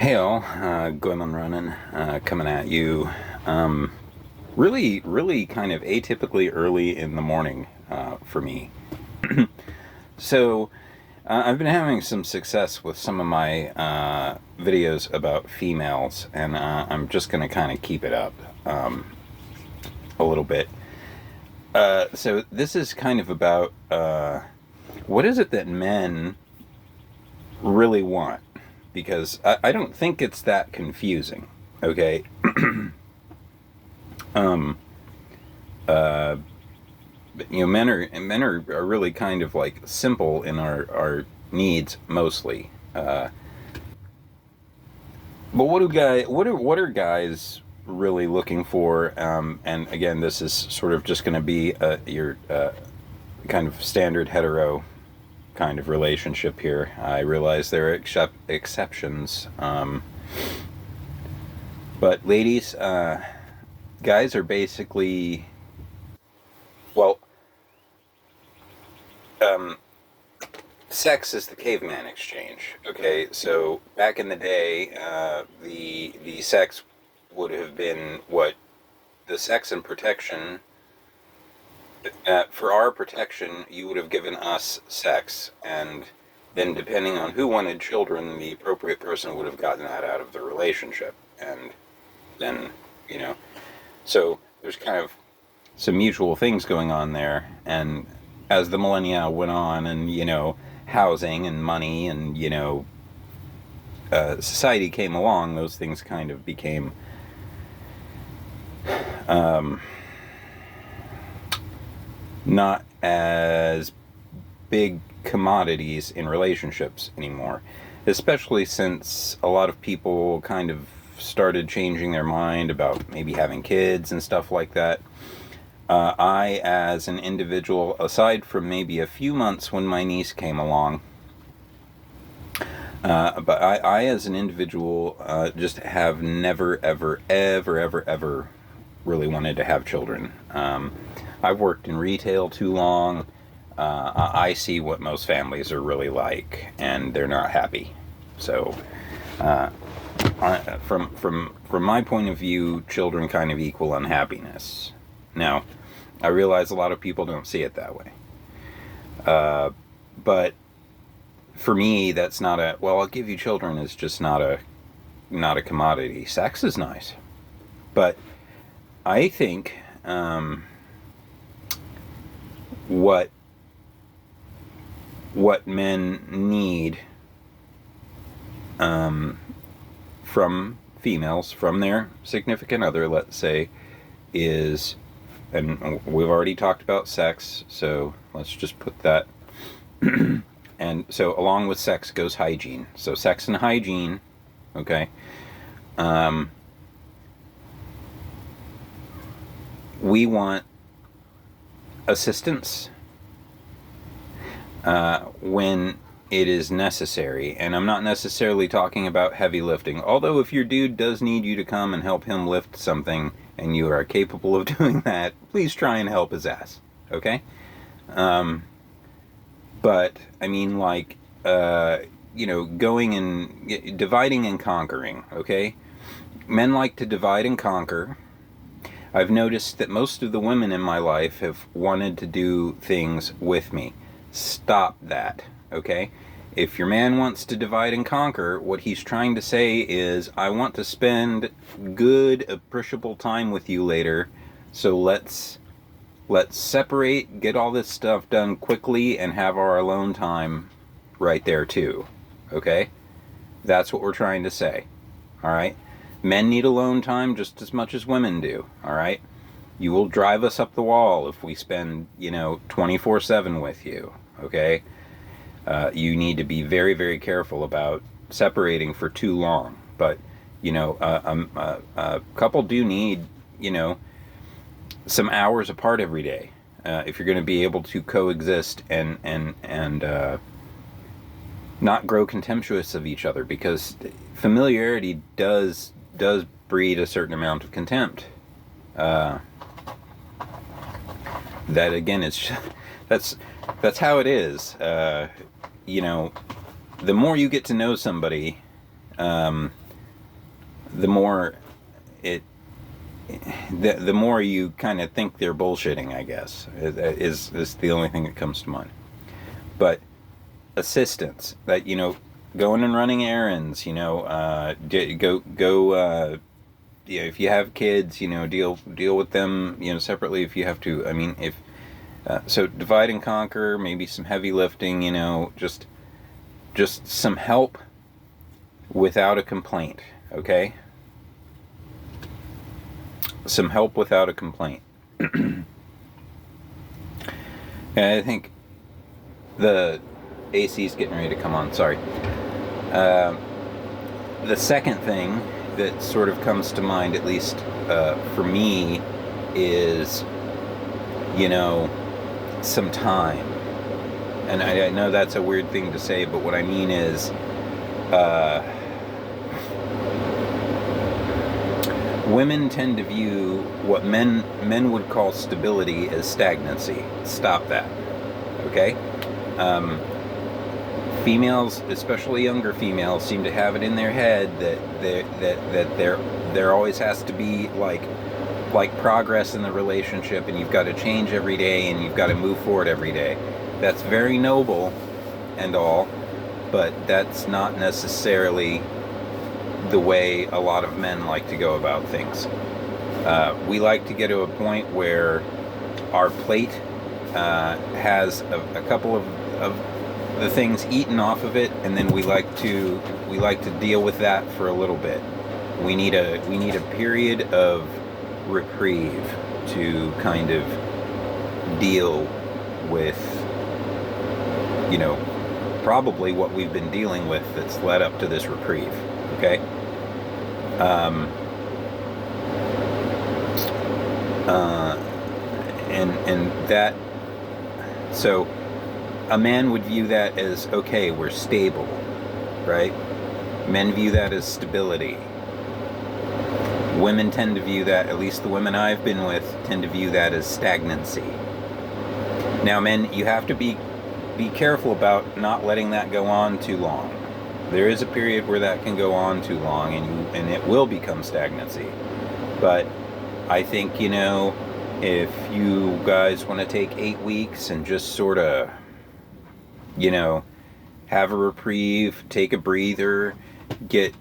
Hey all, Glenn Running, coming at you. Really kind of atypically early in the morning for me. So, I've been having some success with some of my videos about females, and I'm just going to kind of keep it up a little bit. So, this is kind of about what is it that men really want? Because I don't think it's that confusing. Okay. um, uh, men are really kind of like simple in our needs mostly. But what are guys really looking for? And again, this is sort of just going to be your kind of standard hetero kind of relationship here. I realize there are exceptions. But ladies, guys are basically, well, um, sex is the caveman exchange. Okay, so back in the day, the sex would have been what the sex and protection. For our protection, you would have given us sex, and then depending on who wanted children, the appropriate person would have gotten that out of the relationship, and then you know, so there's kind of some mutual things going on there, and as the millennia went on, and housing and money and society came along, those things kind of became um, not as big commodities in relationships anymore, especially since a lot of people kind of started changing their mind about maybe having kids and stuff like that. I, as an individual, aside from maybe a few months when my niece came along, but I, as an individual, just have never, ever, ever, ever, ever really wanted to have children. I've worked in retail too long. I see what most families are really like, and they're not happy. So, uh, from my point of view, children kind of equal unhappiness. Now, I realize a lot of people don't see it that way, but for me, that's not a well. I'll give you children is just not a commodity. Sex is nice, but I think what what men need from females, from their significant other, let's say, is, and we've already talked about sex, so let's just put that. And so, along with sex goes hygiene. So, sex and hygiene, okay. Um, we want assistance when it is necessary. And I'm not necessarily talking about heavy lifting. Although, if your dude does need you to come and help him lift something and you are capable of doing that, please try and help his ass. Okay? But, I mean, like, going and dividing and conquering. Okay? Men like to divide and conquer. I've noticed that most of the women in my life have wanted to do things with me. Stop that, okay? If your man wants to divide and conquer, what he's trying to say is, I want to spend good, appreciable time with you later, so let's separate, get all this stuff done quickly, and have our alone time right there too, okay? That's what we're trying to say, all right? Men need alone time just as much as women do, all right? You will drive us up the wall if we spend, 24/7 with you, okay? You need to be very, very careful about separating for too long. But, a couple do need, some hours apart every day if you're going to be able to coexist and not grow contemptuous of each other, because familiarity does breed a certain amount of contempt. That again is that's how it is. The more you get to know somebody, the more it the more you kind of think they're bullshitting, I guess, is the only thing that comes to mind. But assistance, that, going and running errands, if you have kids, deal with them, separately if you have to. I mean, if so, divide and conquer, maybe some heavy lifting, just some help without a complaint, okay? Some help without a complaint. And I think the AC's getting ready to come on, sorry. The second thing that sort of comes to mind, at least for me, is, some time. And I know that's a weird thing to say, but what I mean is, women tend to view what men would call stability as stagnancy. Stop that, okay? Females, especially younger females, seem to have it in their head that there always has to be like progress in the relationship, and you've got to change every day, and you've got to move forward every day. That's very noble and all, but that's not necessarily the way a lot of men like to go about things. We like to get to a point where our plate has a couple of the things eaten off of it, and then we like to deal with that for a little bit. We need a period of reprieve to kind of deal with, probably what we've been dealing with that's led up to this reprieve. Okay. And that, so a man would view that as, okay, we're stable, right? Men view that as stability. Women tend to view that, at least the women I've been with, tend to view that as stagnancy. Now, men, you have to be careful about not letting that go on too long. There is a period where that can go on too long, and it will become stagnancy. But I think, if you guys want to take 8 weeks and just sort of, have a reprieve, take a breather, get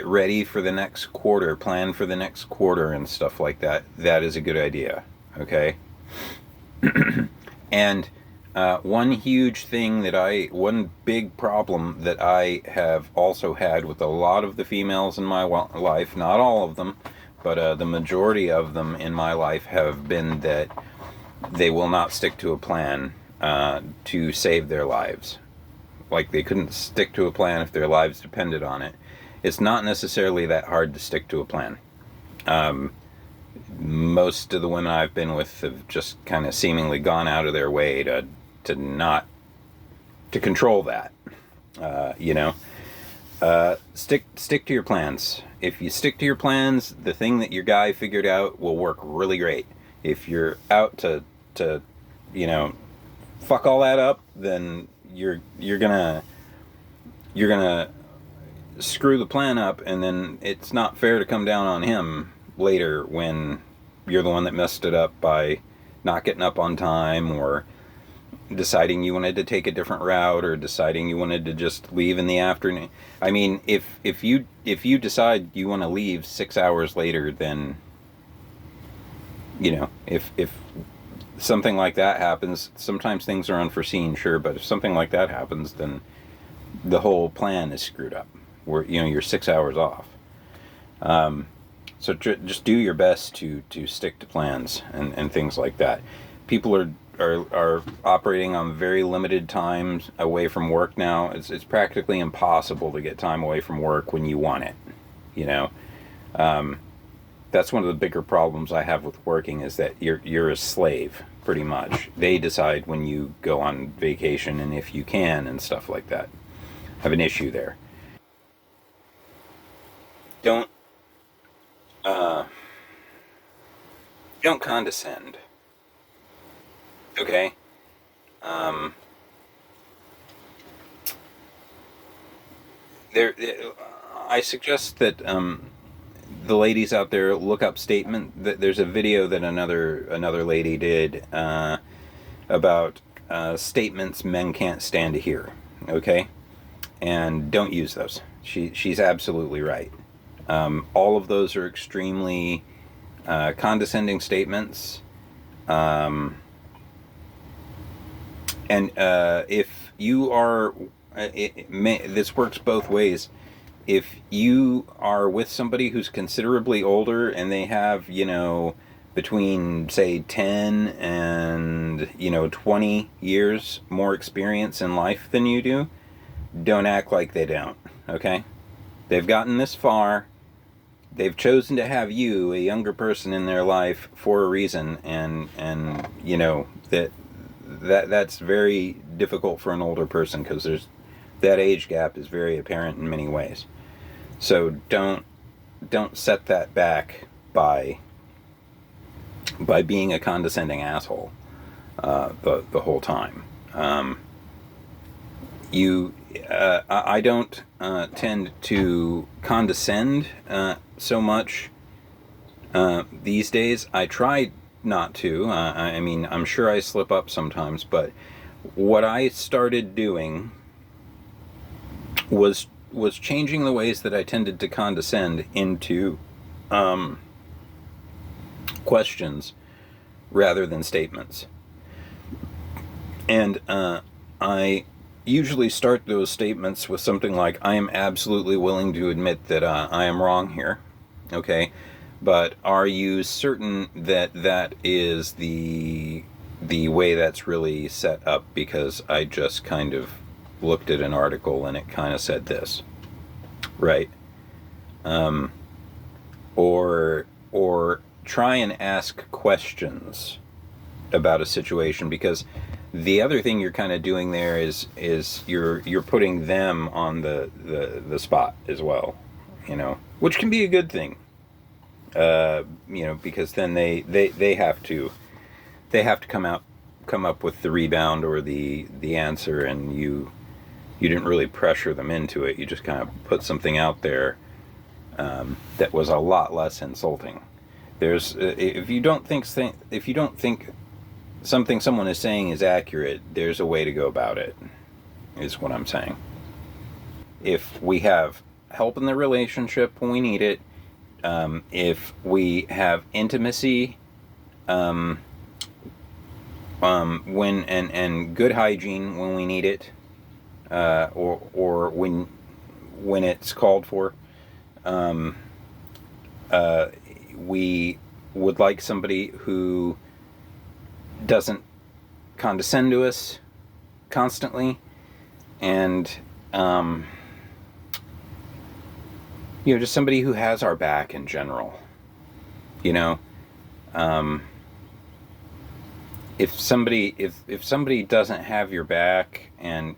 ready for the next quarter, plan for the next quarter and stuff like that, that is a good idea, okay? And one big problem that I have also had with a lot of the females in my life, not all of them, but the majority of them in my life have been that they will not stick to a plan to save their lives. Like, they couldn't stick to a plan if their lives depended on it. It's not necessarily that hard to stick to a plan. Most of the women I've been with have just kind of seemingly gone out of their way to control that. Stick to your plans. If you stick to your plans, the thing that your guy figured out will work really great. If you're out to fuck all that up, then you're gonna screw the plan up, and then it's not fair to come down on him later when you're the one that messed it up by not getting up on time, or deciding you wanted to take a different route, or deciding you wanted to just leave in the afternoon. I mean, if you decide you want to leave 6 hours later, then if something like that happens, sometimes things are unforeseen, sure, but if something like that happens, then the whole plan is screwed up. Where you're 6 hours off. So just do your best to stick to plans and things like that. People are operating on very limited times away from work now. It's practically impossible to get time away from work when you want it. That's one of the bigger problems I have with working, is that you're a slave, pretty much. They decide when you go on vacation and if you can and stuff like that. I have an issue there. Don't condescend. Okay? I suggest that the ladies out there, look up statement. There's a video that another lady did about statements men can't stand to hear. Okay, and don't use those. She's absolutely right. All of those are extremely condescending statements. And if you are, this works both ways. If you are with somebody who's considerably older and they have, between, say, 10 and, 20 years more experience in life than you do, don't act like they don't, okay? They've gotten this far. They've chosen to have you, a younger person in their life, for a reason, and that's very difficult for an older person, because that age gap is very apparent in many ways. So don't set that back by being a condescending asshole the whole time. I don't tend to condescend so much these days. I try not to. I mean, I'm sure I slip up sometimes, but what I started doing was changing the ways that I tended to condescend into questions rather than statements. And I usually start those statements with something like, I am absolutely willing to admit that I am wrong here. Okay? But are you certain that that is the way that's really set up? Because I just kind of looked at an article and it kind of said this. Right? Or try and ask questions about a situation, because the other thing you're kind of doing there is you're putting them on the spot as well, which can be a good thing, because then they have to come up with the rebound or the answer, and you didn't really pressure them into it. You just kind of put something out there that was a lot less insulting. If you don't think something someone is saying is accurate, there's a way to go about it, is what I'm saying. If we have help in the relationship when we need it, if we have intimacy, when and good hygiene when we need it, or when it's called for, we would like somebody who doesn't condescend to us constantly, and just somebody who has our back in general. If somebody doesn't have your back, and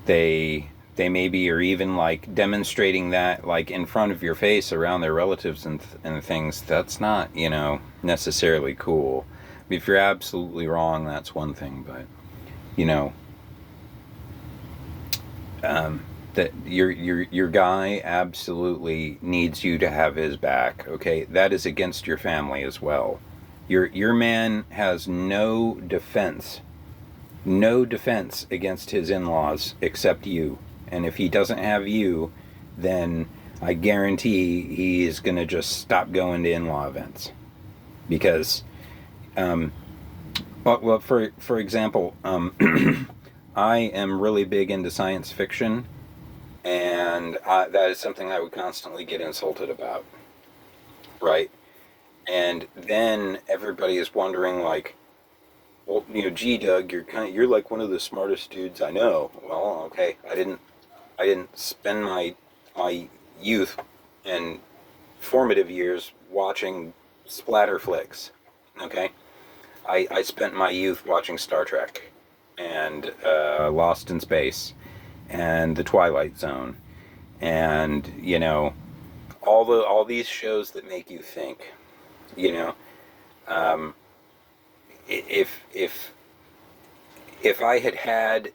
they maybe are even like demonstrating that like in front of your face around their relatives and things, that's not, necessarily cool. If you're absolutely wrong, that's one thing, but that your guy absolutely needs you to have his back. Okay, that is against your family as well. Your man has no defense against his in-laws except you. And if he doesn't have you, then I guarantee he is going to just stop going to in-law events. Because, for example, I am really big into science fiction, and that is something I would constantly get insulted about, right? And then everybody is wondering, like, well, gee, Doug, you're like one of the smartest dudes I know. Well, okay, I didn't spend my youth and formative years watching splatter flicks. Okay, I spent my youth watching Star Trek and Lost in Space and The Twilight Zone, and all these shows that make you think. If I had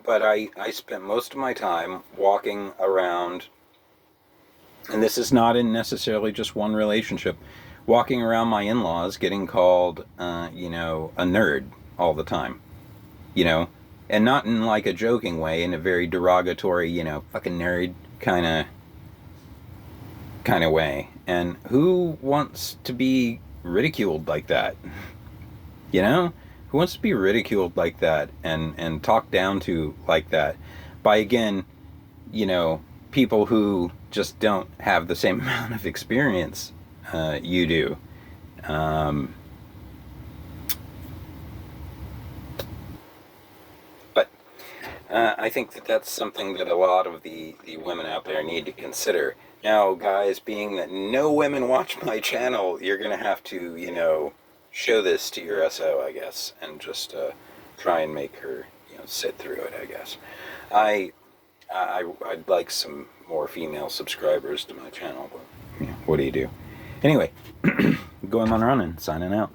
but I spent most of my time walking around And this is not in necessarily just one relationship. Walking around my in-laws getting called, a nerd all the time, you know, and not in like a joking way, in a very derogatory, fucking nerd kind of way. And who wants to be ridiculed like that? You know, who wants to be ridiculed like that and talked down to like that by, again, you know, people who just don't have the same amount of experience you do. Um, but I think that that's something that a lot of the women out there need to consider. Now, guys, being that no women watch my channel, you're going to have to, show this to your SO, I guess, and just try and make her, sit through it, I guess. I, I'd like some more female subscribers to my channel, but what do you do? Anyway, going on running, signing out.